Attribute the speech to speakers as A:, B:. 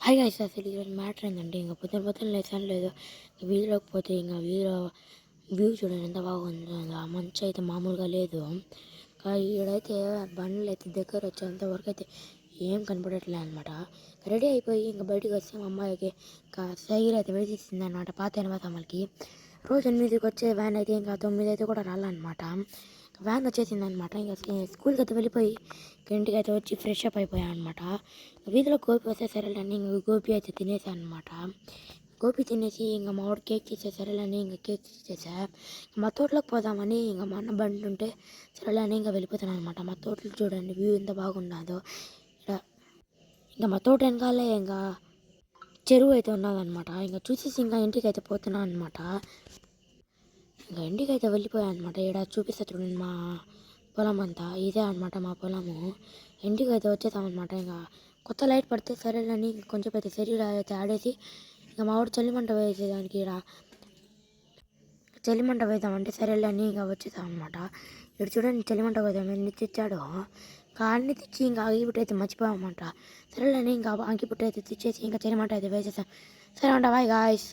A: Hi guys, అసలు ఈరోజు matter ఏంటంటే ఇంకా పొద్దున పొద్దున లేసాను లేదు వీధిలోకి పోతే ఇంకా వీధిలో వ్యూ చూడండి ఎంత బాగుందో. ఆ మంచు అయితే మామూలుగా లేదు. ఈడైతే బండ్లు అయితే దగ్గర వచ్చేంత వరకు అయితే ఏం కనపడట్లే అనమాట. రెడీ అయిపోయి ఇంకా బయటకు వస్తే మా అమ్మాయికి ఇంకా సైర్ అయితే వేసిస్తుంది అనమాట. పాత ఎనభై అమ్మలకి రోజు 8కి వచ్చే వ్యాన్ అయితే ఇంకా 9 అయితే కూడా రాలన్నమాట. వ్యాన్ వచ్చేసింది అనమాట. ఇంకా స్కూల్కి అయితే వెళ్ళిపోయి ఇంటికి అయితే వచ్చి ఫ్రెష్ అప్ అయిపోయాను అనమాట. వీధిలో గోపి వస్తే సరేలేని ఇంక గోపి అయితే తినేసాను అనమాట. గోపి తినేసి ఇంకా మా వాడు కేక్ తీసే సరేలేని ఇంకా కేక్ తీసేసా. మా తోటలోకి పోదామని ఇంకా మా అన్న బండి ఉంటే సరేలేని ఇంకా వెళ్ళిపోతాను అనమాట. మా తోటలు చూడండి వ్యూ ఎంత బాగున్నదో. ఇక్కడ ఇంకా మా తోట వెనకాలే ఇంకా చెరువు అయితే ఉన్నదనమాట. ఇంకా చూసేసి ఇంకా ఇంటికి అయితే పోతున్నాను అనమాట. ఇంకా ఇంటికి అయితే వెళ్ళిపోయాను అనమాట. ఇక్కడ చూపిస్తా చూడండి మా పొలం అంతా ఇదే అనమాట మా పొలము. ఇంటికి అయితే వచ్చేసామన్నమాట. ఇంకా కొత్త లైట్ పడితే సరేలని కొంచెం అయితే శరీరం అయితే ఆడేసి ఇంకా మా వాడు చలిమంట వేసేదానికి ఇక్కడ చలిమంట వేద్దామంటే సరేలని ఇంకా వచ్చేసామన్నమాట. ఇక్కడ చూడండి చలిమంట వేద్దాం ఎన్ని తెచ్చాడో. ఇంకా అన్ని తెచ్చి ఇంకా అగిపుట్టు అయితే మర్చిపోయామంట. సరేలని ఇంకా అగిపుట్టు అయితే తెచ్చేసి ఇంకా చలిమంట అయితే వేసేసాం. సరే అంట బాయ్ గాయ్స్.